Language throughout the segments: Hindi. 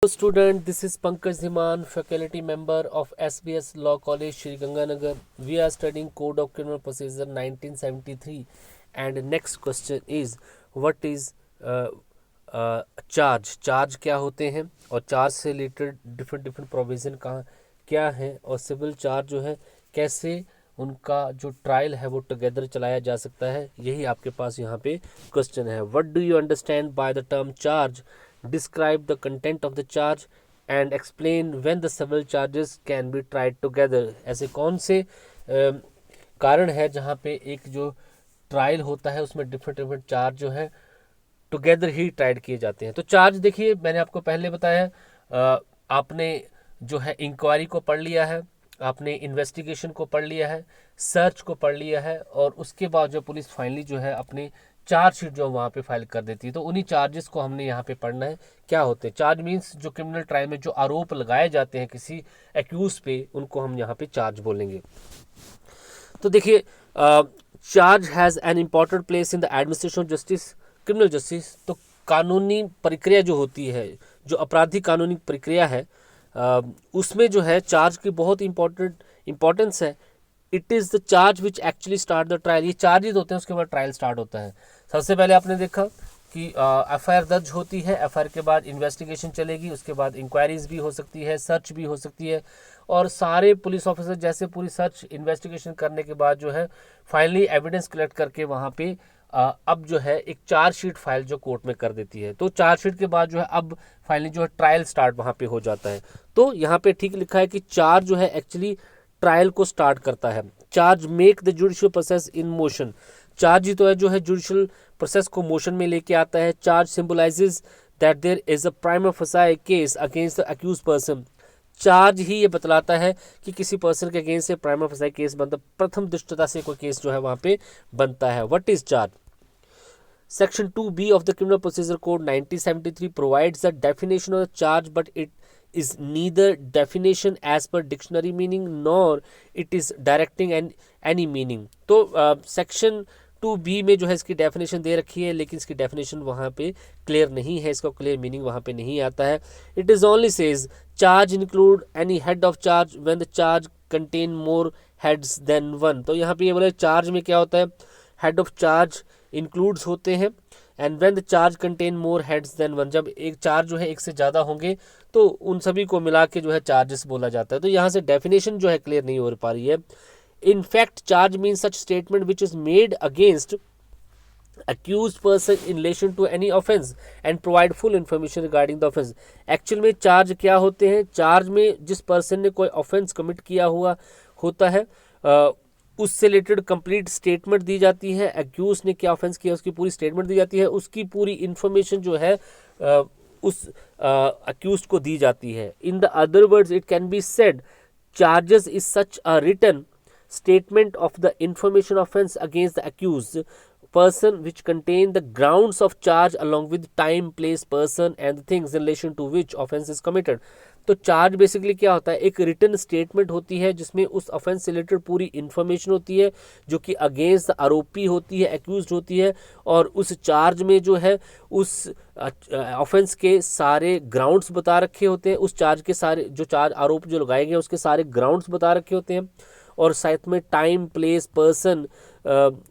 Student, this is Pankaj Dhiman, faculty member of SBS Law College, Shri Ganganagar. We are studying Code of Criminal Procedure 1973, and next question is what is charge? Charge क्या होते हैं और चार्ज से रिलेटेड डिफरेंट प्रोविजन कहाँ क्या है और सिविल चार्ज जो है कैसे उनका जो ट्रायल है वो टुगेदर चलाया जा सकता है, यही आपके पास यहाँ पे क्वेश्चन है. What do you understand by the term charge? Describe the content of the charge and explain when the several charges can be tried together. ऐसे कौन से कारण है जहाँ पे एक जो ट्रायल होता है उसमें डिफरेंट चार्ज जो है टुगेदर ही ट्राइड किए जाते हैं. तो चार्ज देखिए, मैंने आपको पहले बताया, आपने जो है इंक्वायरी को पढ़ लिया है, आपने इन्वेस्टिगेशन को पढ़ लिया है, सर्च को पढ़ लिया है, और उसके बाद जो पुलिस फाइनली जो है अपनी चार्जशीट जो वहाँ पे फाइल कर देती है, तो उन्हीं चार्जेस को हमने यहाँ पे पढ़ना है. क्या होते हैं चार्ज? मीन्स जो क्रिमिनल ट्रायल में जो आरोप लगाए जाते हैं किसी एक्यूज पे, उनको हम यहाँ पे चार्ज बोलेंगे. तो देखिए, charge has an important place in the administration of justice, criminal justice. तो कानूनी प्रक्रिया जो होती है, जो अपराधी कानूनी प्रक्रिया है, उसमें जो है चार्ज की बहुत इम्पोर्टेंस है. It is the charge which actually start the trial. ये चार्जेज होते हैं, उसके बाद ट्रायल स्टार्ट होता है. सबसे पहले आपने देखा कि एफआईआर दर्ज होती है, एफआईआर के बाद इन्वेस्टिगेशन चलेगी, उसके बाद इंक्वायरीज भी हो सकती है, सर्च भी हो सकती है, और सारे पुलिस ऑफिसर जैसे पूरी सर्च इन्वेस्टिगेशन करने के बाद जो है फाइनली एविडेंस कलेक्ट करके वहाँ पे अब जो है एक चार्जशीट फाइल जो कोर्ट में कर देती है. तो चार्जशीट के बाद जो है अब फाइनली जो है ट्रायल स्टार्ट वहाँ पे हो जाता है. तो यहाँ पे ठीक लिखा है कि चार्ज जो है एक्चुअली ट्रायल को स्टार्ट करता है. Charge make the judicial process in motion. Charge ही तो है जो है जुडिशियल प्रोसेस को मोशन में लेके आता है. Charge symbolizes that there is a prima facie case against the accuse person. Charge ही ये बतलाता है कि किसी पर्सन के अगेंस्ट से प्राइमा फेसाई केस बनता, प्रथम दृष्टता से कोई केस जो है वहाँ पे बनता है. What is charge? Section 2B of the Criminal Procedure Code 1973 provides the definition of the charge, but it is neither definition as per dictionary meaning nor it is directing any meaning. तो सेक्शन 2B में जो है इसकी डेफिनेशन दे रखी है, लेकिन इसकी डेफिनेशन वहाँ पे क्लियर नहीं है, इसका क्लियर मीनिंग वहाँ पे नहीं आता है. It is only says charge include any head of charge when the charge contain more heads than one. तो यहाँ पे ये बोले चार्ज में क्या होता है, हेड ऑफ चार्ज इंक्लूड्स होते हैं, and when the charge contain more heads than one. जब एक चार्ज जो है एक से ज़्यादा होंगे तो उन सभी को मिला के जो है चार्जेस बोला जाता है. तो यहाँ से डेफिनेशन जो है क्लियर नहीं हो पा रही है. In fact charge means such statement which is made against accused person in relation to any offense and provide full information regarding the offense. Actual में चार्ज क्या होते हैं? चार्ज में जिस पर्सन ने कोई ऑफेंस कमिट किया हुआ होता है उससे रिलेटेड कंप्लीट स्टेटमेंट दी जाती है. एक्यूज ने क्या ऑफेंस किया उसकी पूरी स्टेटमेंट दी जाती है, उसकी पूरी इन्फॉर्मेशन जो है उस एक्यूज को दी जाती है. In the other words it can be said charges is such a written statement of the information offense against the accused person which contain the grounds of charge along with time, place, person and the things in relation to which offense is committed. तो चार्ज बेसिकली क्या होता है? एक रिटन स्टेटमेंट होती है जिसमें उस ऑफेंस से रिलेटेड पूरी इन्फॉर्मेशन होती है जो कि अगेंस्ट आरोपी होती है, एक्यूज्ड होती है, और उस चार्ज में जो है उस ऑफेंस के सारे ग्राउंड्स बता रखे होते हैं. उस चार्ज के सारे जो चार्ज आरोप जो लगाए गए उसके सारे ग्राउंड्स बता रखे होते हैं, और साथ में टाइम, प्लेस, पर्सन,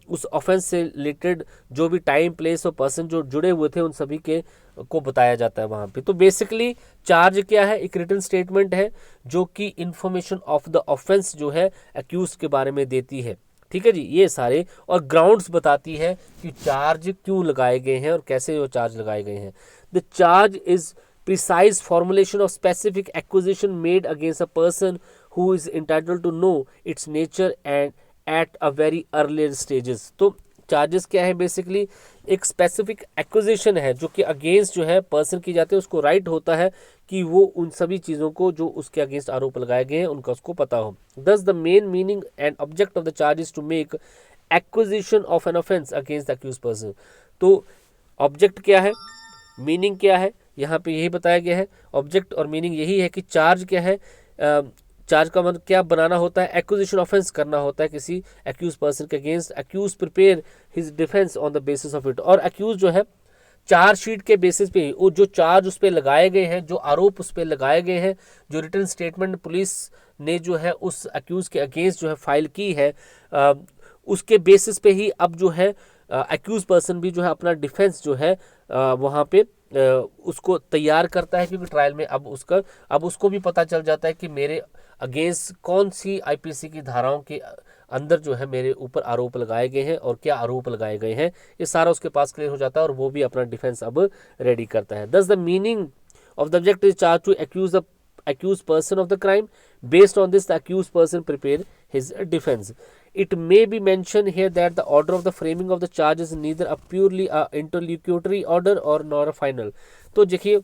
उस ऑफेंस से रिलेटेड जो भी टाइम, प्लेस और पर्सन जो जुड़े हुए थे उन सभी के को बताया जाता है वहाँ पे. तो बेसिकली चार्ज क्या है? एक रिटन स्टेटमेंट है जो कि इंफॉर्मेशन ऑफ द ऑफेंस जो है एक्यूज के बारे में देती है. ठीक है जी, ये सारे और ग्राउंड्स बताती है कि चार्ज क्यों लगाए गए हैं और कैसे वो चार्ज लगाए गए हैं. The charge is precise formulation of specific accusation made against a person who is entitled to know its nature and at a very earlier stages. तो चार्जेस क्या है? बेसिकली एक स्पेसिफिक एक्विजिशन है जो कि अगेंस्ट जो है पर्सन की जाती है, उसको राइट होता है कि वो उन सभी चीज़ों को जो उसके अगेंस्ट आरोप लगाए गए हैं उनका उसको पता हो. Thus the main meaning and object of the charge is to make acquisition of an offence against the accuse person. तो ऑब्जेक्ट क्या है, मीनिंग क्या है, यहाँ पे यही बताया गया है. ऑब्जेक्ट और मीनिंग यही है कि चार्ज क्या है, चार्ज का मतलब क्या बनाना होता है? एक्विजिशन ऑफेंस करना होता है किसी एक्यूज पर्सन के against. Accuse prepare his defence on the basis of it. और एक्यूज जो है चार्जशीट के बेसिस पे वो जो चार्ज उस पर लगाए गए हैं, जो आरोप उस पर लगाए गए हैं, जो रिटन स्टेटमेंट पुलिस ने जो है उस अक्यूज के अगेंस्ट जो है फाइल की है, उसके बेसिस पे ही अब जो है अक्यूज पर्सन भी जो है अपना डिफेंस जो है वहाँ पे उसको तैयार करता है, क्योंकि ट्रायल में अब उसको भी पता चल जाता है कि मेरे अगेंस्ट कौन सी आईपीसी की धाराओं के अंदर जो है मेरे ऊपर आरोप लगाए गए हैं और क्या आरोप लगाए गए हैं, ये सारा उसके पास क्लियर हो जाता है और वो भी अपना डिफेंस अब रेडी करता है। Thus the meaning of the object is charge to accuse the accused person of the crime. Based on this, the accused person prepare his defense. It may be mentioned here that the order of the framing of the charge is neither a purely interlocutory order or nor a final. तो देखिए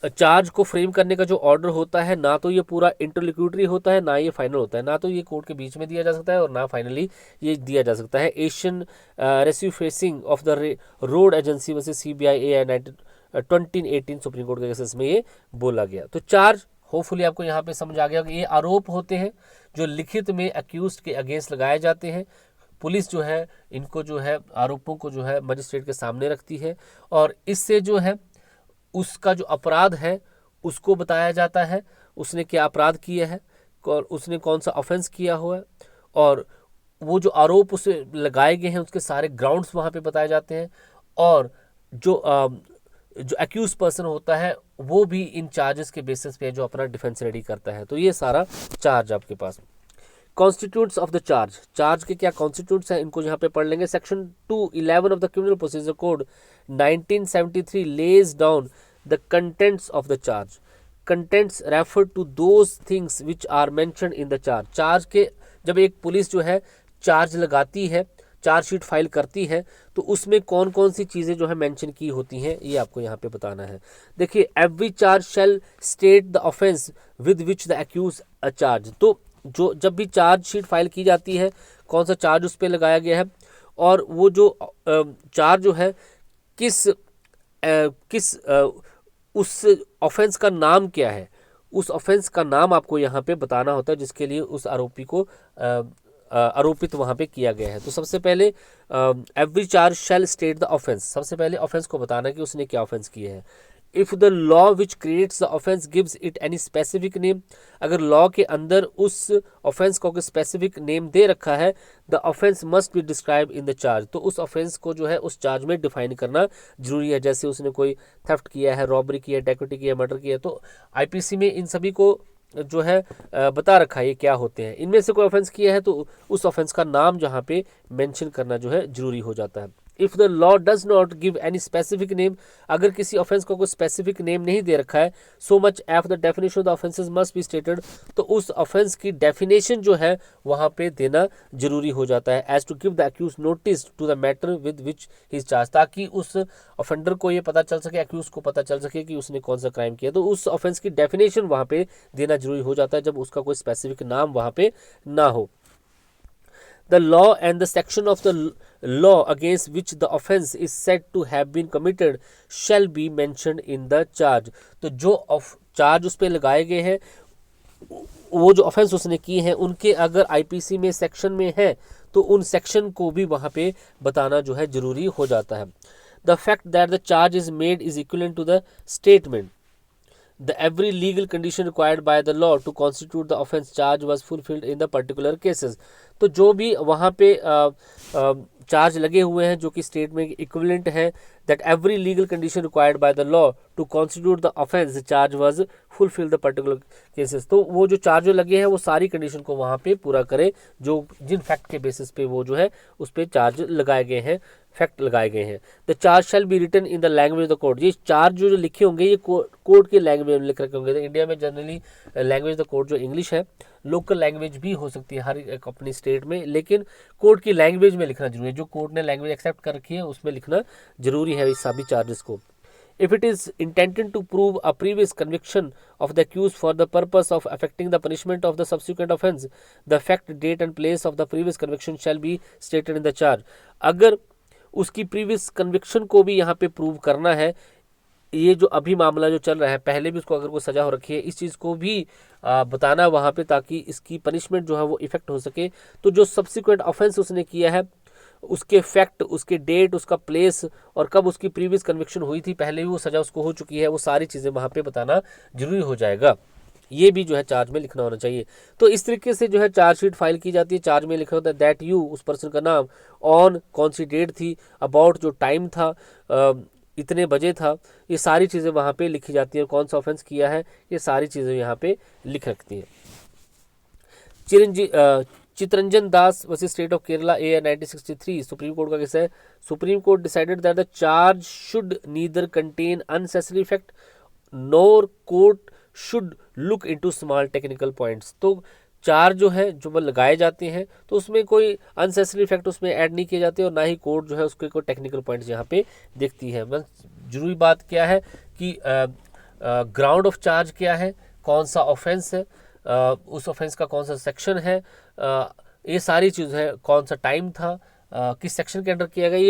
चार्ज को फ्रेम करने का जो ऑर्डर होता है, ना तो ये पूरा इंटरलोक्यूटरी होता है, ना ये फाइनल होता है, ना तो ये कोर्ट के बीच में दिया जा सकता है और ना फाइनली ये दिया जा सकता है। Asian resurfacing of the road agency versus CBI A 2018 Supreme Court के केसेस में ये बोला गया। तो चार्ज होपफुली आपको यहाँ पे समझ आ गया कि ये आरोप होते हैं जो लिखित में अक्यूज्ड के अगेंस्ट लगाए जाते हैं। पुलिस जो है इनको जो है आरोपों को जो है मजिस्ट्रेट के सामने रखती है और इससे जो है उसका जो अपराध है उसको बताया जाता है, उसने क्या अपराध किया है और उसने कौन सा ऑफेंस किया हुआ है, और वो जो आरोप उसे लगाए गए हैं उसके सारे ग्राउंड्स वहाँ पे बताए जाते हैं, और जो एक्यूज पर्सन होता है वो भी इन चार्जेस के बेसिस पे जो अपना डिफेंस रेडी करता है। तो ये सारा चार्ज आपके पास। Constitutes of the charge, charge के क्या कॉन्स्टिट्यूट्स हैं इनको यहाँ पे पढ़ लेंगे। Section 211 of the criminal procedure code 1973 lays down the contents of the charge. Contents refer to those things which are mentioned in the charge. Charge के जब एक पुलिस जो है चार्ज लगाती है, चार्जशीट फाइल करती है, तो उसमें कौन कौन सी चीज़ें जो है मेंशन की होती हैं ये आपको यहाँ पे बताना है। देखिए, every charge shall state the offence with which the accuse a charge. तो जो जब भी चार्जशीट फाइल की जाती है कौन सा चार्ज उस पर लगाया गया है और वो जो चार्ज जो है किस उस ऑफेंस का नाम क्या है, उस ऑफेंस का नाम आपको यहाँ पे बताना होता है जिसके लिए उस आरोपी को आरोपित वहाँ पे किया गया है। तो सबसे पहले every charge shall state the offence, सबसे पहले ऑफेंस को बताना कि उसने क्या ऑफेंस किया है। If the law which creates the offence gives it any specific name, अगर लॉ के अंदर उस ऑफेंस को स्पेसिफिक नेम दे रखा है, the offence must be describe in the charge, तो उस ऑफेंस को जो है उस चार्ज में डिफाइन करना जरूरी है। जैसे उसने कोई थेफ्ट किया है, रॉबरी किया है, डैकोइटी किया है, मर्डर किया है, तो आईपीसी में इन सभी को जो है बता रखा है ये क्या होते हैं। इनमें से कोई ऑफेंस किया है तो उस ऑफेंस का नाम जहाँ पे मेंशन करना जो है जरूरी हो जाता है। If the law does not give any specific name, अगर किसी ऑफेंस को कोई स्पेसिफिक नेम नहीं दे रखा है, so much F the definition of the offences must be stated, तो उस ऑफेंस की डेफिनेशन जो है वहाँ पे देना जरूरी हो जाता है। As to give the accuse notice to the matter with which he charge, ताकि उस ऑफेंडर को ये पता चल सके, अक्यूज को पता चल सके कि उसने कौन सा क्राइम किया। तो उस ऑफेंस की डेफिनेशन वहाँ पे देना जरूरी हो जाता है जब उसका कोई स्पेसिफिक नाम वहाँ पे ना हो। The law and the section of the law against which the offence is said to have been committed shall be mentioned in the charge। तो जो चार्ज उस पर लगाए गए हैं, वो जो ऑफेंस उसने की है उनके अगर आईपीसी में सेक्शन में है तो उन सेक्शन को भी वहाँ पे बताना जो है जरूरी हो जाता है। The fact that the charge is made is equivalent to the statement the every legal condition required by the law to constitute the offence charge was fulfilled in the particular cases। तो जो भी वहाँ पे चार्ज लगे हुए हैं जो कि स्टेट में इक्विवेलेंट है, that every legal condition required by the law to constitute the offence charge was fulfil the particular cases. तो वो जो चार्ज लगे हैं वो सारी कंडीशन को वहाँ पे पूरा करे जो जिन फैक्ट के बेसिस पे वो जो है उस पर चार्ज लगाए गए हैं, फैक्ट लगाए गए हैं। The charge shall be written in the language of the court, ये चार्ज जो लिखे होंगे ये कोर्ट के लैंग्वेज में लिख रखे होंगे। इंडिया में generally language of the court जो इंग्लिश है, लोकल लैंग्वेज भी हो सकती है हर एक अपनी स्टेट में, लेकिन कोर्ट की लैंग्वेज में लिखना जरूरी है। जो कोर्ट ने लैंग्वेज एक्सेप्ट कर रखी है उसमें लिखना जरूरी है इस सभी चार्जेस को। If it is intended to prove a previous conviction of the accused for the purpose of affecting the punishment of the subsequent offence, the fact, date and place of the previous conviction shall be stated in the charge। अगर उसकी प्रीवियस कन्विक्शन को भी यहाँ पे प्रूव करना है, ये जो अभी मामला जो चल रहा है पहले भी उसको अगर कोई सजा हो रखी है, इस चीज़ को भी बताना वहाँ पे ताकि इसकी पनिशमेंट जो है वो इफेक्ट हो सके। तो जो सब्सिक्वेंट ऑफेंस उसने किया है उसके फैक्ट, उसके डेट, उसका प्लेस और कब उसकी प्रीवियस कन्विक्शन हुई थी, पहले भी वो सज़ा उसको हो चुकी है, वो सारी चीज़ें वहाँ पे बताना जरूरी हो जाएगा। ये भी जो है चार्ज में लिखना होना चाहिए। तो इस तरीके से जो है चार्जशीट फाइल की जाती है। चार्ज में लिखा होता है दैट यू, उस पर्सन का नाम, ऑन कौन सी डेट थी, अबाउट जो टाइम था, इतने बजे था, ये सारी चीज़ें वहाँ पे लिखी जाती हैं। कौन सा ऑफेंस किया है ये सारी चीज़ें यहाँ पे लिख रखती हैं। Chittaranjan Das versus State of Kerala A 1963 Supreme court का केस है। Supreme Court decided that the charge should neither contain unnecessary fact nor court should look into small technical points. तो चार्ज जो है जो वो लगाए जाते हैं तो उसमें कोई अननेसेसरी फैक्ट उसमें ऐड नहीं किए जाते और ना ही कोर्ट जो है उसके कोई टेक्निकल पॉइंट्स यहाँ पे देखती है। बस जरूरी बात क्या है कि ग्राउंड ऑफ चार्ज क्या है, कौन सा ऑफेंस है, उस ऑफेंस का कौन सा सेक्शन है, ये सारी चीज़ है, कौन सा टाइम था, किस सेक्शन के अंडर किया गया, ये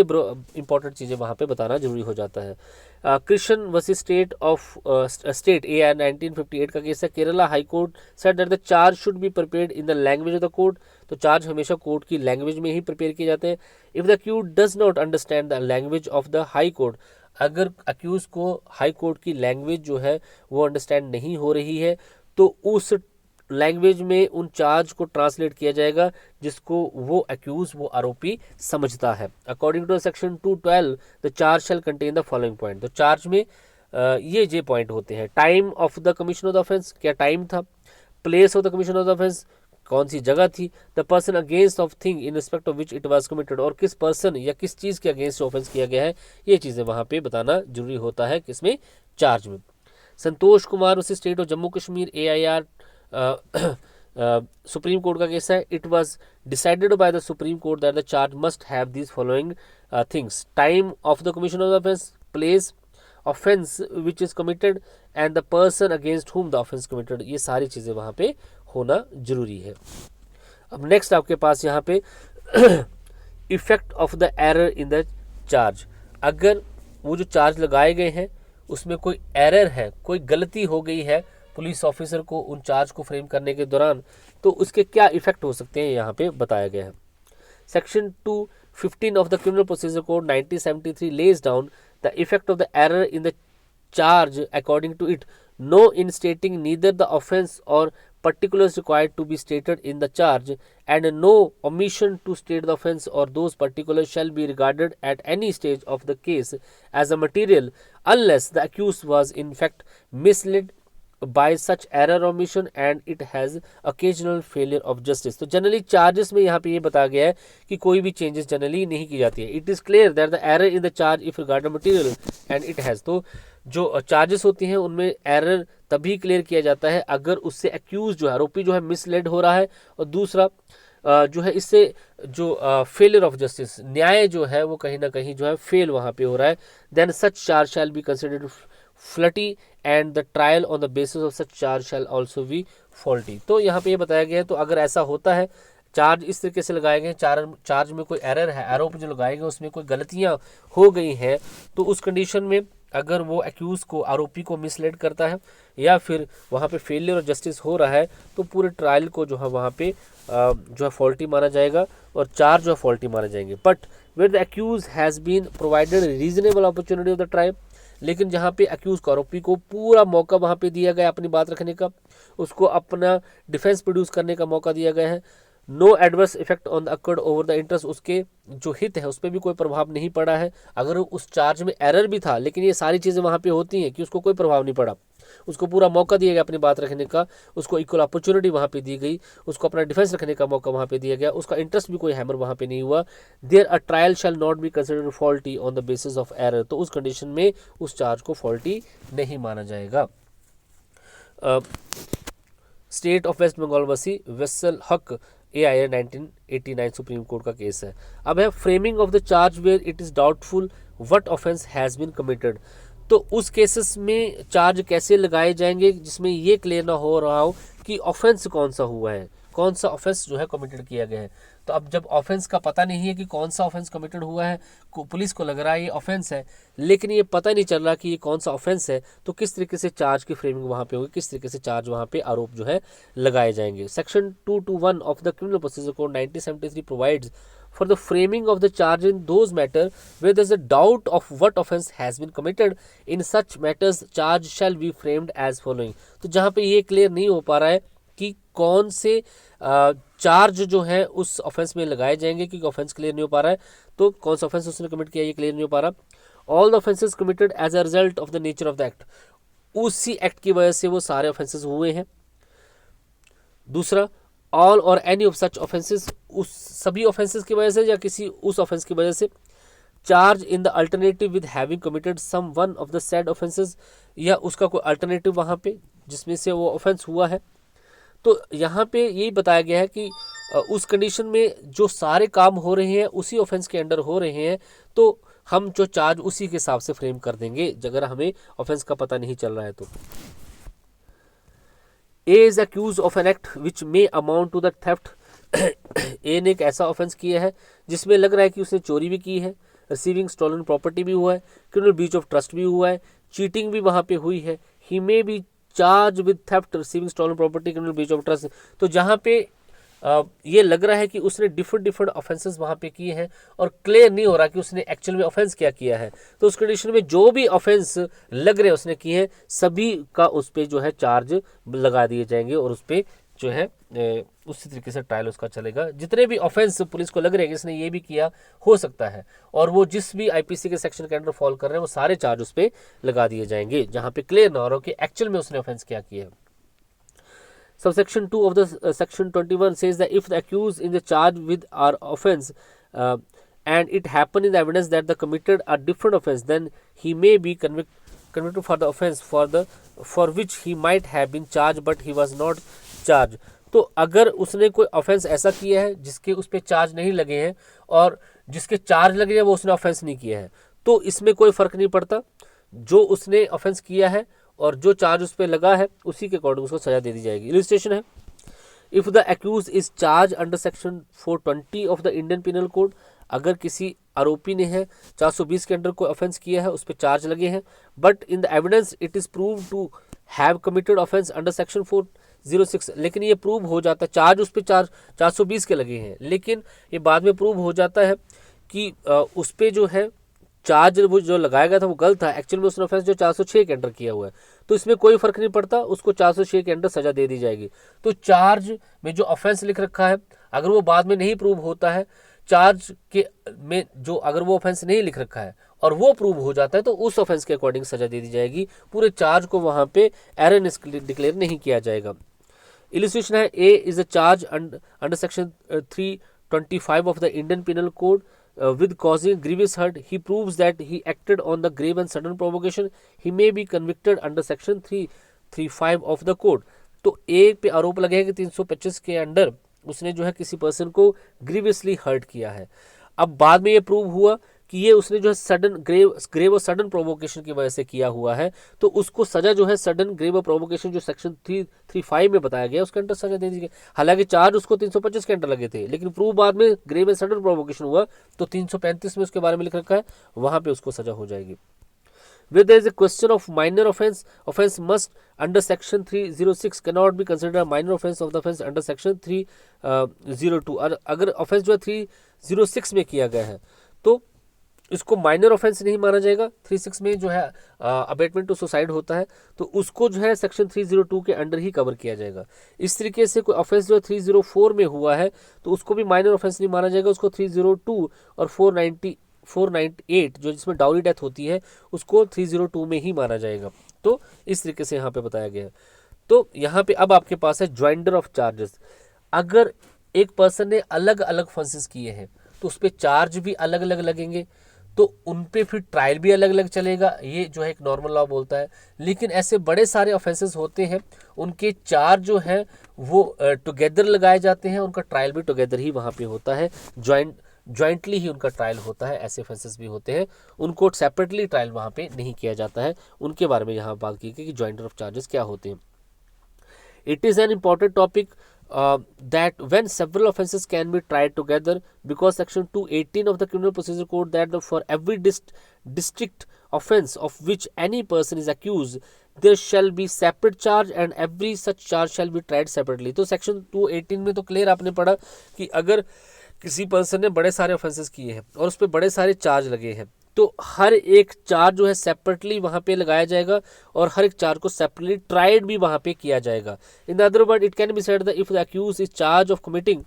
इंपॉर्टेंट चीज़ें वहाँ पे बताना जरूरी हो जाता है। Krishna versus State of State A 1958 का केस है। Kerala High Court said that the charge should be prepared in the language of the court. तो चार्ज हमेशा कोर्ट की लैंग्वेज में ही प्रिपेयर किए जाते हैं। If the accused does not understand the language of the High Court, अगर अक्यूज को हाई कोर्ट की लैंग्वेज जो है वो अंडरस्टैंड नहीं हो रही है तो उस लैंग्वेज में उन चार्ज को ट्रांसलेट किया जाएगा जिसको वो अक्यूज, वो आरोपी समझता है। According to section 212 the charge shall contain the following point. तो चार्ज में ये पॉइंट होते हैं। Time of the commission of the offence, क्या टाइम था, place of the commission of the offence, कौन सी जगह थी, the person against of thing in respect of which it was committed, और किस पर्सन या किस चीज़ के अगेंस्ट ऑफेंस किया गया है, ये चीज़ें वहाँ पे बताना जरूरी होता है किसमें, चार्ज में। संतोष कुमार उसी state of Jammu Kashmir AIR supreme court का केस है। It was decided by the supreme court that the charge must have these following things, time of the commission of the offence, place, offence which is committed and the person against whom the offence committed, ये सारी चीज़ें वहाँ पे होना जरूरी है। अब नेक्स्ट आपके पास यहाँ पे effect of the error in the charge. अगर वो जो चार्ज लगाए गए हैं उसमें कोई एरर है, कोई गलती हो गई है पुलिस ऑफिसर को उन चार्ज को फ्रेम करने के दौरान, तो उसके क्या इफेक्ट हो सकते हैं यहाँ पे बताया गया है। Section 215 of the criminal procedure code 1973 lays down the effect of the error in the charge according to it, no in stating neither the offense or particulars required to be stated in the charge, and no omission to state the offense or those particulars shall be regarded at any stage of the case as a material unless the accused was in fact misled by such error or omission and it has occasional failure of justice। तो जनरली चार्जेस में यहाँ पे ये बताया गया है कि कोई भी चेंजेस जनरली नहीं की जाती है। It is clear that the error in the charge if regarded material and it has, तो जो चार्जेस होती हैं उनमें एरर तभी क्लियर किया जाता है अगर उससे एक्यूज जो है, आरोपी जो है, मिसलेड हो रहा है, और दूसरा जो है इससे जो फेलियर ऑफ जस्टिस, न्याय जो है वो कहीं ना कहीं जो है फेल वहाँ पे हो रहा है, then such charge shall be considered faulty and the trial on the basis of such charge shall also be faulty. तो यहाँ पे ये बताया गया है, तो अगर ऐसा होता है, चार्ज इस तरीके से लगाए गए, चार्ज में कोई एरर है, आरोप जो लगाए गए उसमें कोई गलतियाँ हो गई हैं, तो उस कंडीशन में अगर वो एक्यूज़ को, आरोपी को मिसलेड करता है या फिर वहाँ पे फेलियर ऑफ जस्टिस हो रहा है, तो पूरे ट्रायल को जो है वहाँ पे जो है फॉल्टी माना जाएगा और चार्ज जो है फॉल्टी माने जाएंगे। But where the accuse has been provided reasonable opportunity of the trial, लेकिन जहाँ पे एक्यूज को, आरोपी को पूरा मौका वहाँ पे दिया गया अपनी बात रखने का, उसको अपना डिफेंस प्रोड्यूस करने का मौका दिया गया है। No adverse effect on the accord over the interest, उसके जो हित है उस पर भी कोई प्रभाव नहीं पड़ा है। अगर उस चार्ज में एरर भी था लेकिन ये सारी चीज़ें वहाँ पे होती हैं कि उसको कोई प्रभाव नहीं पड़ा, उसको पूरा मौका दिया गया अपनी बात रखने का, उसको इक्वल अपॉर्चुनिटी वहाँ पे दी गई, उसको अपना डिफेंस रखने का मौका वहाँ पे दिया गया, उसका इंटरेस्ट भी कोई हैमर वहाँ पे नहीं हुआ। There a trial shall not be considered faulty on the basis of error, तो उस कंडीशन में उस चार्ज को फॉल्टी नहीं माना जाएगा। स्टेट ऑफ वेस्ट बंगाल वसी वेसल हक AIR 1989 सुप्रीम कोर्ट का केस है। अब है framing of the charge where it is doubtful what offence has been committed. तो उस केसेस में चार्ज कैसे लगाए जाएंगे जिसमें ये क्लियर ना हो रहा हो कि ऑफेंस कौन सा हुआ है, कौन सा ऑफेंस जो है कमिटेड किया गया है। तो अब जब ऑफेंस का पता नहीं है कि कौन सा ऑफेंस कमिटेड हुआ है, पुलिस को लग रहा है ये ऑफेंस है, लेकिन ये पता नहीं चल रहा कि ये कौन सा ऑफेंस है, तो किस तरीके से चार्ज की फ्रेमिंग वहाँ पे होगी, किस तरीके से चार्ज वहाँ पे आरोप जो है लगाए जाएंगे। Section 221 of the criminal procedure code 1973 provides for the framing of the charge in those matter where there is a doubt of what offence has been committed. In such matters charge shall be framed as following. तो जहाँ पे ये क्लियर नहीं हो पा रहा है कि कौन से चार्ज जो है उस ऑफेंस में लगाए जाएंगे, क्योंकि ऑफेंस क्लियर नहीं हो पा रहा है, तो कौन सा ऑफेंस उसने कमिट किया ये क्लियर नहीं हो पा रहा। All the offences committed as a result of the nature of the act, उसी एक्ट की वजह से वो सारे ऑफेंसेस हुए हैं। दूसरा, ऑल और एनी ऑफ सच ऑफेंसेस, उस सभी ऑफेंसेस की वजह से या किसी उस ऑफेंस की वजह से। Charge in the alternative with having committed some one of the said offences, या उसका कोई अल्टरनेटिव वहाँ पे जिसमें से वो ऑफेंस हुआ है। तो यहाँ पे यही बताया गया है कि उस कंडीशन में जो सारे काम हो रहे हैं उसी ऑफेंस के अंडर हो रहे हैं, तो हम जो चार्ज उसी के हिसाब से फ्रेम कर देंगे अगर हमें ऑफेंस का पता नहीं चल रहा है तो। A is accuse of an act which may amount to the theft, A ने एक ऐसा ऑफेंस किया है जिसमें लग रहा है कि उसने चोरी भी की है, रिसीविंग स्टॉलन प्रॉपर्टी भी हुआ है, क्रिमिनल ब्रीच ऑफ ट्रस्ट भी हुआ है, चीटिंग भी वहाँ पे हुई है। He may be charged with theft, receiving stolen property, criminal breach of trust. तो जहाँ पे ये लग रहा है कि उसने डिफरेंट ऑफेंसेस वहाँ पे किए हैं और क्लियर नहीं हो रहा कि उसने एक्चुअल में ऑफेंस क्या किया है, तो उस कंडीशन में जो भी ऑफेंस लग रहे उसने किए हैं सभी का उस पर जो है चार्ज लगा दिए जाएंगे और उस पर जो है उसी तरीके से ट्रायल उसका चलेगा। जितने भी ऑफेंस पुलिस को लग रहे हैं कि इसने ये भी किया हो सकता है और वो जिस भी आईपीसी के सेक्शन के अंडर फॉल कर रहे हैं वो सारे चार्ज उस पर लगा दिए जाएंगे, जहाँ पे क्लियर ना हो रहा कि एक्चुअल में उसने ऑफेंस क्या किया है। Subsection 2 of the section 21 says that if the accused in the charge with our offence and it happened in the evidence that the committed a different offence, then he may be convicted for the offence for which he might have been charged but he was not charged. तो अगर उसने कोई ऑफेंस ऐसा किया है जिसके उस पर चार्ज नहीं लगे हैं और जिसके चार्ज लगे हैं वो उसने ऑफेंस नहीं किया है, तो इसमें कोई फ़र्क नहीं पड़ता, जो उसने ऑफेंस किया है और जो चार्ज उस पर लगा है उसी के अकॉर्डिंग उसको सजा दे दी जाएगी। इलस्ट्रेशन है, if the accuse is charge under section 420 of the Indian penal code, अगर किसी आरोपी ने है 420 के अंडर कोई ऑफेंस किया है उस पर चार्ज लगे हैं, but in the evidence it is prove to have committed offence under section 406, लेकिन ये प्रूव हो जाता है, चार्ज उस पर 420 के लगे हैं, लेकिन ये बाद में प्रूव हो जाता है कि उस पर जो है चार्ज वो जो लगाया गया था वो गलत था, एक्चुअल में उसने ऑफेंस जो 406 के अंडर किया हुआ है, तो इसमें कोई फर्क नहीं पड़ता, उसको 406 के अंडर सजा दे दी जाएगी। तो चार्ज में जो ऑफेंस लिख रखा है अगर वो बाद में नहीं प्रूव होता है, चार्ज के में जो अगर वो ऑफेंस नहीं लिख रखा है और वो प्रूव हो जाता है तो उस ऑफेंस के अकॉर्डिंग सजा दे दी जाएगी, पूरे चार्ज को वहाँ पे एररनेस डिक्लेयर नहीं किया जाएगा। इलस्ट्रेशन है, A is a charge under section 325 of the Indian penal code with causing grievous hurt, he proves that he acted on the grave and sudden provocation, he may be convicted under section 335 of the code. तो एक पे आरोप लगे कि 325 के अंडर उसने जो है किसी पर्सन को ग्रीवियसली हर्ट किया है। अब बाद में ये प्रूव हुआ कि ये उसने जो है सडन ग्रेव और सडन प्रोवोकेशन की वजह से किया हुआ है, तो उसको सजा जो है सडन ग्रेव और प्रोवोकेशन जो सेक्शन 335 में बताया गया उसके अंडर सजा दे दी गई। हालांकि चार्ज उसको 325 के अंडर लगे थे, लेकिन प्रूव बाद में ग्रेव एंड सडन प्रोवोकेशन हुआ तो 335 में उसके बारे में लिख रखा है, वहां पे उसको सजा हो जाएगी। Where there is a question of minor offense must under section 306 cannot be considered a minor offense of the offense under section 302। अगर offense जो है 306 में किया गया है तो इसको माइनर ऑफेंस नहीं माना जाएगा। 36 में जो है अबेटमेंट टू सुसाइड होता है तो उसको जो है सेक्शन 302 के अंडर ही कवर किया जाएगा। इस तरीके से कोई ऑफेंस जो 304 में हुआ है तो उसको भी माइनर ऑफेंस नहीं माना जाएगा, उसको 302 और 498 जो जिसमें डाउरी डेथ होती है उसको 302 में ही माना जाएगा। तो इस तरीके से यहाँ पे बताया गया है। तो यहाँ पे अब आपके पास है ज्वाइंडर ऑफ चार्जेस। अगर एक पर्सन ने अलग अलग ऑफेंसेस किए हैं तो उस पर चार्ज भी अलग अलग लगेंगे, तो उन पे फिर ट्रायल भी अलग अलग चलेगा, ये जो है एक नॉर्मल लॉ बोलता है। लेकिन ऐसे बड़े सारे ऑफेंसेस होते हैं उनके चार्ज जो है वो टुगेदर लगाए जाते हैं, उनका ट्रायल भी टुगेदर ही वहाँ पे होता है, जॉइंटली ही उनका ट्रायल होता है। ऐसे ऑफेंसेस भी होते हैं उनको सेपरेटली ट्रायल वहाँ पे नहीं किया जाता है, उनके बारे में यहाँ बात की गई कि ज्वाइंटर ऑफ चार्जेस क्या होते हैं। It is an important topic that when several offences can be tried together because section 218 of the criminal procedure code that for every district offence of which any person is accused there shall be separate charge and every such charge shall be tried separately। तो section 218 में तो क्लियर आपने पढ़ा कि अगर किसी पर्सन ने बड़े सारे ऑफेंसेस किए हैं और उस पर बड़े सारे चार्ज लगे हैं, तो हर एक चार्ज जो है सेपरेटली वहाँ पे लगाया जाएगा और हर एक चार्ज को सेपरेटली ट्राइड भी वहाँ पे किया जाएगा। In other word it can be said that if the accuse is charge of committing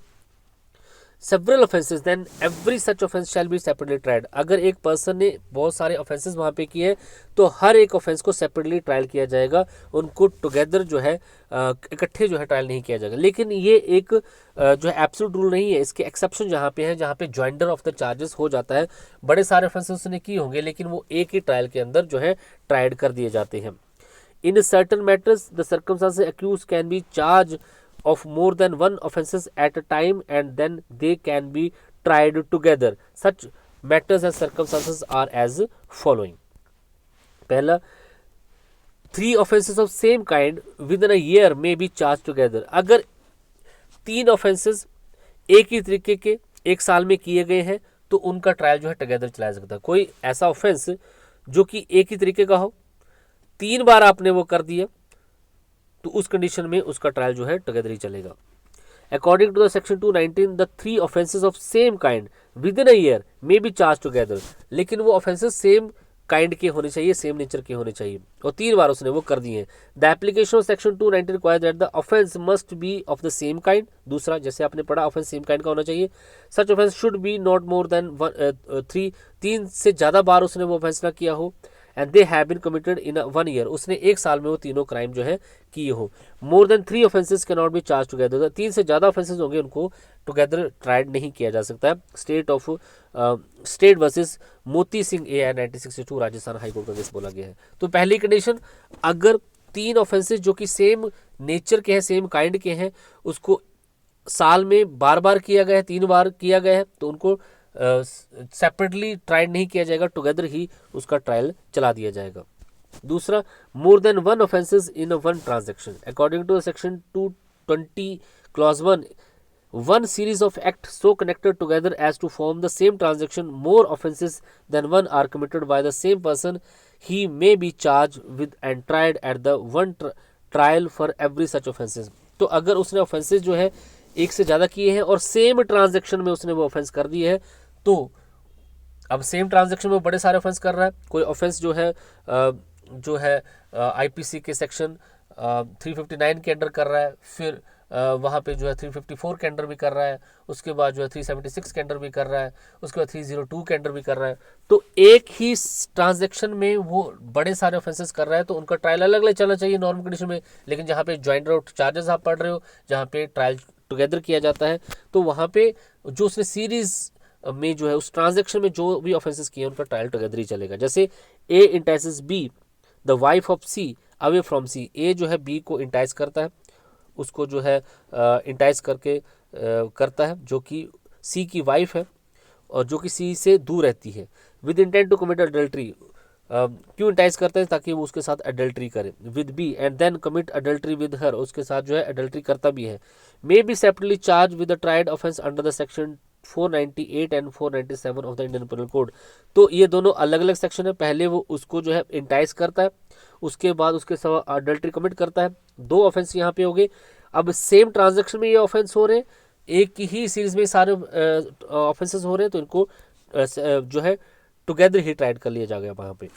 several offenses then every such offense shall be separately tried। अगर एक पर्सन ने बहुत सारे ऑफेंसेस वहाँ पे किए तो हर एक ऑफेंस को सेपरेटली ट्रायल किया जाएगा, उनको टुगेदर जो है इकट्ठे जो है ट्रायल नहीं किया जाएगा। लेकिन ये एक जो है एब्सोल्यूट रूल नहीं है, इसके एक्सेप्शन जहाँ पे हैं, जहाँ पे ज्वाइंडर ऑफ द चार्जेस हो जाता है। बड़े सारे ऑफेंसेस उसने किए होंगे लेकिन वो एक ही ट्रायल के अंदर जो है ट्राइड कर दिए जाते हैं। In certain matters the circumstances accuse can be charge of more than one offenses at a time and then they can be tried together। Such matters and circumstances are as following। पहला, 3 offenses of same kind within a year may be charged together। अगर 3 offenses एक ही तरीके के एक साल में किए गए हैं तो उनका ट्रायल जो है टुगेदर चलाया सकता है। कोई ऐसा ऑफेंस जो कि एक ही तरीके का हो, 3 बार आपने वो कर दिया, तो उस कंडीशन में उसका ट्रायल जो है टुगेदर ही चलेगा। According to the section 219 the 3 offences of same kind within a year may be charge together. लेकिन वो ऑफेंसेस सेम काइंड के होने चाहिए, सेम नेचर के होने चाहिए, और 3 बार उसने वो कर दिए हैं। The application of section 219 require that the offence must be of the same kind. दूसरा, जैसे आपने पढ़ा, ऑफेंस सेम काइंड का होना चाहिए। सच offence should be not more than 3 से ज़्यादा बार उसने वो ऑफेंस ना किया हो। And they have been committed in 1 year, उसने एक साल में वो तीनों क्राइम जो है किए हो। More than 3 offences can not be charge together. 3 से ज़्यादा ऑफेंसेस होंगे, उनको टुगेदर ट्राइड नहीं किया जा सकता है। State versus Moti Singh AI 1962 Rajasthan high court का केस बोला गया है। तो पहली कंडीशन, अगर 3 ऑफेंसेस जो कि सेम नेचर के हैं, सेम काइंड के हैं, उसको साल में बार बार किया गया है, 3 बार किया गया है, तो उनको सेपरेटली ट्रायल नहीं किया जाएगा, टुगेदर ही उसका ट्रायल चला दिया जाएगा। दूसरा, more than 1 offences in 1 transaction. According to section 220 clause 1 1 series of acts so connected together as to form the same transaction, more offences than 1 are committed by the same person, he may be charged with and tried at the one trial for every such offences। तो अगर उसने ऑफेंसेस जो है एक से ज़्यादा किए हैं और सेम ट्रांजैक्शन में उसने वो ऑफेंस कर दिए है, तो अब सेम ट्रांजैक्शन में बड़े सारे ऑफेंस कर रहा है। कोई ऑफेंस जो है IPC के सेक्शन 359 के अंडर कर रहा है, फिर वहाँ पे जो है 354 के अंडर भी कर रहा है, उसके बाद जो है 376 के अंडर भी कर रहा है, उसके बाद 302 के अंडर भी कर रहा है। तो एक ही ट्रांजैक्शन में वो बड़े सारे ऑफेंसेस कर रहा है, तो उनका ट्रायल अलग अलग चलना चाहिए नॉर्मल कंडीशन में। लेकिन जहाँ पे ज्वाइंट आउट चार्जेस आप पढ़ रहे हो, जहाँ पे ट्रायल टुगेदर किया जाता है, तो वहाँ पे जो उसने सीरीज में जो है उस ट्रांजैक्शन में जो भी ऑफेंसेस किए उनका ट्रायल टुगेदर ही चलेगा। जैसे A इंटाइसेस B the wife of C away from C। A जो है B को इंटाइस करता है, उसको जो है इंटाइस करके करता है, जो कि C की वाइफ है और जो कि C से दूर रहती है, with intent to commit adultery. क्यों इंटाइस करते हैं? ताकि वो उसके साथ अडल्ट्री करे, with B and then commit adultery with her, उसके साथ जो है अडल्ट्री करता भी है। May be separately charge with the tried offence under the section 498 and 497 of the Indian penal code. तो ये दोनों अलग अलग सेक्शन है। पहले वो उसको जो है इंटाइस करता है, उसके बाद उसके साथ अडल्ट्री कमिट करता है। 2 ऑफेंस यहाँ पे हो गए। अब सेम ट्रांजैक्शन में ये ऑफेंस हो रहे हैं, एक ही सीरीज में सारे ऑफेंसेस हो रहे हैं, तो इनको जो है टुगेदर ही ट्राइड कर लिया जाएगा वहाँ पे।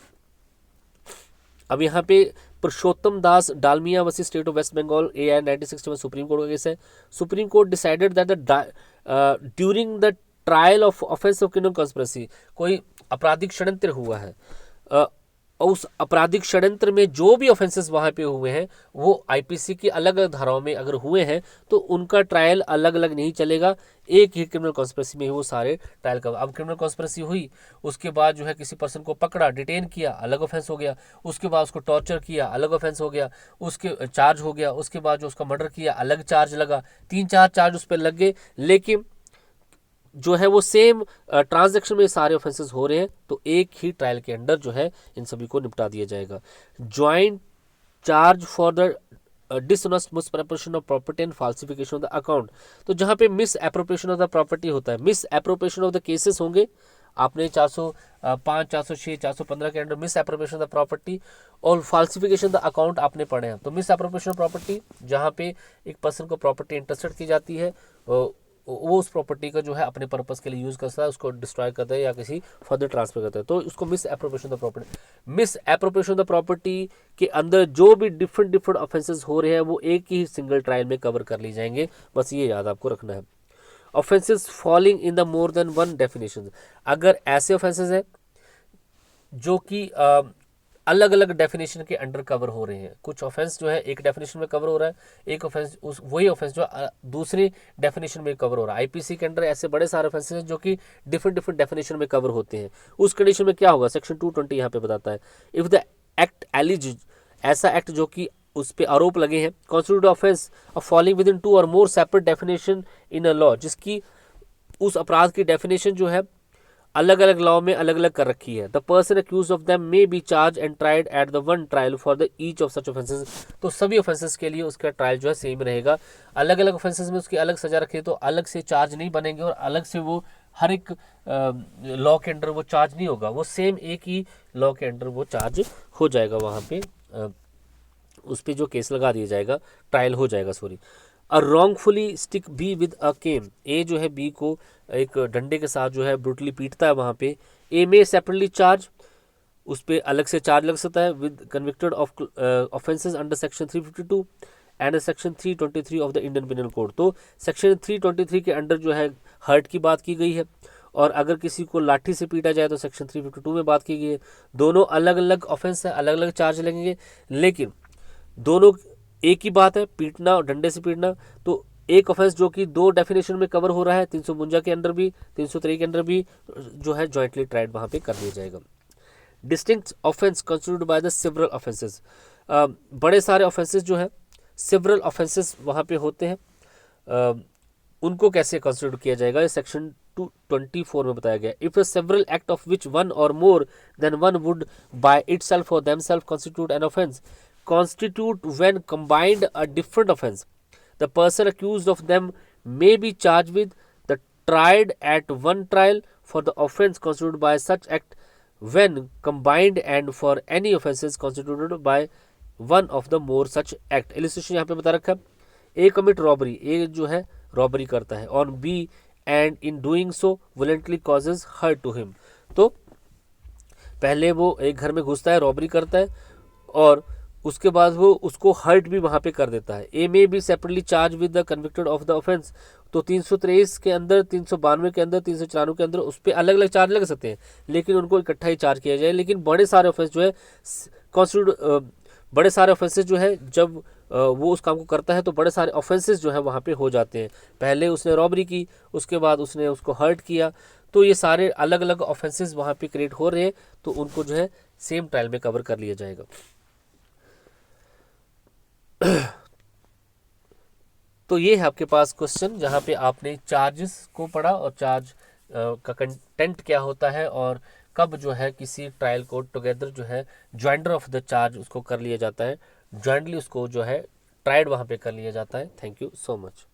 अब यहाँ पे Purushottam Das Dalmia versus State of West Bengal AI 1961 Supreme court का केस है। Supreme Court decided that during the trial of offence of criminal conspiracy, कोई आपराधिक षड्यंत्र हुआ है, उस आपराधिक षड्यंत्र में जो भी ऑफेंसेस वहाँ पे हुए हैं वो IPC की अलग अलग धाराओं में अगर हुए हैं तो उनका ट्रायल अलग अलग नहीं चलेगा, एक ही क्रिमिनल कॉन्स्पिरेसी में ही वो सारे ट्रायल का। अब क्रिमिनल कॉन्स्पिरेसी हुई, उसके बाद जो है किसी पर्सन को पकड़ा, डिटेन किया, अलग ऑफेंस हो गया, उसके बाद उसको टॉर्चर किया, अलग ऑफेंस हो गया, उसके चार्ज हो गया, उसके बाद जो उसका मर्डर किया अलग चार्ज लगा, 3-4 चार्ज उस पर लग गए। लेकिन जो है वो सेम ट्रांजैक्शन में सारे ऑफेंसेस हो रहे हैं, तो एक ही ट्रायल के अंडर जो है इन सभी को निपटा दिया जाएगा। Joint charge for the dishonest misappropriation of property and फाल्सिफिकेशन of the account. तो जहाँ पे miss appropriation of the property होता है, miss appropriation of the cases होंगे, आपने 405, 406, 415 के under miss appropriation of the property और फाल्सिफिकेशन ऑफ द अकाउंट आपने पढ़े हैं। तो मिस एप्रोप्रिएशन ऑफ प्रॉपर्टी, जहाँ पे एक पर्सन को प्रॉपर्टी इंटरेस्टेड की जाती है, वो उस प्रॉपर्टी का जो है अपने पर्पस के लिए यूज़ करता है, उसको डिस्ट्रॉय करता है या किसी फर्दर ट्रांसफर करता है, तो उसको miss appropriation of the property. Miss appropriation of the property के अंदर जो भी डिफरेंट डिफरेंट ऑफेंसेस हो रहे हैं वो एक ही सिंगल ट्रायल में कवर कर ली जाएंगे, बस ये याद आपको रखना है। Offences falling in the more than one definition, अगर ऐसे ऑफेंसेस हैं जो कि अलग अलग डेफिनेशन के अंडर कवर हो रहे हैं, कुछ ऑफेंस जो है एक डेफिनेशन में कवर हो रहा है, एक ऑफेंस उस वही ऑफेंस जो दूसरी डेफिनेशन में कवर हो रहा है। आईपीसी के अंडर ऐसे बड़े सारे ऑफेंसेस हैं जो कि डिफरेंट डिफरेंट डेफिनेशन में कवर होते हैं। उस कंडीशन में क्या होगा, सेक्शन 220 यहाँ पे बताता है, इफ द एक्ट एलिज, ऐसा एक्ट जो कि उस पर आरोप लगे हैं, constitute offence of falling within इन 2 or more separate definition in a law, जिसकी उस अपराध की डेफिनेशन जो है अलग अलग लॉ में अलग अलग कर रखी है। The person accuse of them may be charge and tried at the one trial for the each of such offences, तो सभी ऑफेंसेस के लिए उसका ट्रायल जो है सेम रहेगा। अलग अलग ऑफेंसेस में उसकी अलग सजा रखी है तो अलग से चार्ज नहीं बनेंगे और अलग से वो हर एक लॉ के अंडर वो चार्ज नहीं होगा, वो सेम एक ही लॉ के अंडर वो चार्ज हो जाएगा, वहाँ पे उस पर जो केस लगा दिया जाएगा, ट्रायल हो जाएगा, sorry. A wrongfully stick B with a cane, A जो है बी को एक डंडे के साथ जो है ब्रूटली पीटता है, वहाँ पे ए में सेपरेटली चार्ज, उस पर अलग से चार्ज लग सकता है with convicted of offences under section 352 and section 323 of the Indian penal code. तो सेक्शन 323 के अंडर जो है हर्ट की बात की गई है, और अगर किसी को लाठी से पीटा जाए तो सेक्शन 352 में बात की गई है। दोनों अलग अलग ऑफेंस है, अलग अलग चार्ज लगेंगे, लेकिन दोनों एक ही बात है, पीटना और डंडे से पीटना। तो एक ऑफेंस जो कि 2 डेफिनेशन में कवर हो रहा है, 352 के अंदर भी 303 के अंदर भी जो है जॉइंटली ट्राइड वहाँ पे कर दिया जाएगा। Distinct offence constituted by the several offences, बड़े सारे ऑफेंसेस जो है सेवरल ऑफेंसेस वहाँ पे होते हैं, उनको कैसे कंस्टिट्यूट किया जाएगा, ये सेक्शन 224 में बताया गया। If a several act of which one or more than one would by itself or themselves constitute an offence constitute when combined a different offense, the person accused of them may be charged with the tried at one trial for the offense constituted by such act when combined and for any offenses constituted by one of the more such act। illustration यहाँ पे बता रखा है, ए कमिट रॉबरी, ए जो है रॉबरी करता है on B and in doing so voluntarily causes hurt to him. तो पहले वो एक घर में घुसता है, रॉबरी करता है, और उसके बाद वो उसको हर्ट भी वहाँ पे कर देता है। ए में B separately charge with the convicted of the offence, तो 323 के अंदर, 392 के अंदर, 394 के अंदर उस पर अलग अलग चार्ज लग सकते हैं, लेकिन उनको इकट्ठा ही चार्ज किया जाए। लेकिन बड़े सारे ऑफेंस जो है कॉन्स्टिट्यूट, बड़े सारे ऑफेंसेस जो है जब वो उस काम को करता है तो बड़े सारे ऑफेंसेस जो है वहाँ पे हो जाते हैं। पहले उसने रॉबरी की, उसके बाद उसने उसको हर्ट किया, तो ये सारे अलग अलग ऑफेंसेस वहाँ पे क्रिएट हो रहे हैं, तो उनको जो है सेम ट्रायल में कवर कर लिया जाएगा। तो ये है आपके पास क्वेश्चन जहाँ पे आपने चार्जेस को पढ़ा और चार्ज का कंटेंट क्या होता है और कब जो है किसी ट्रायल को टुगेदर जो है ज्वाइंडर ऑफ द चार्ज उसको कर लिया जाता है, ज्वाइंटली उसको जो है ट्राइड वहाँ पे कर लिया जाता है। Thank you so much.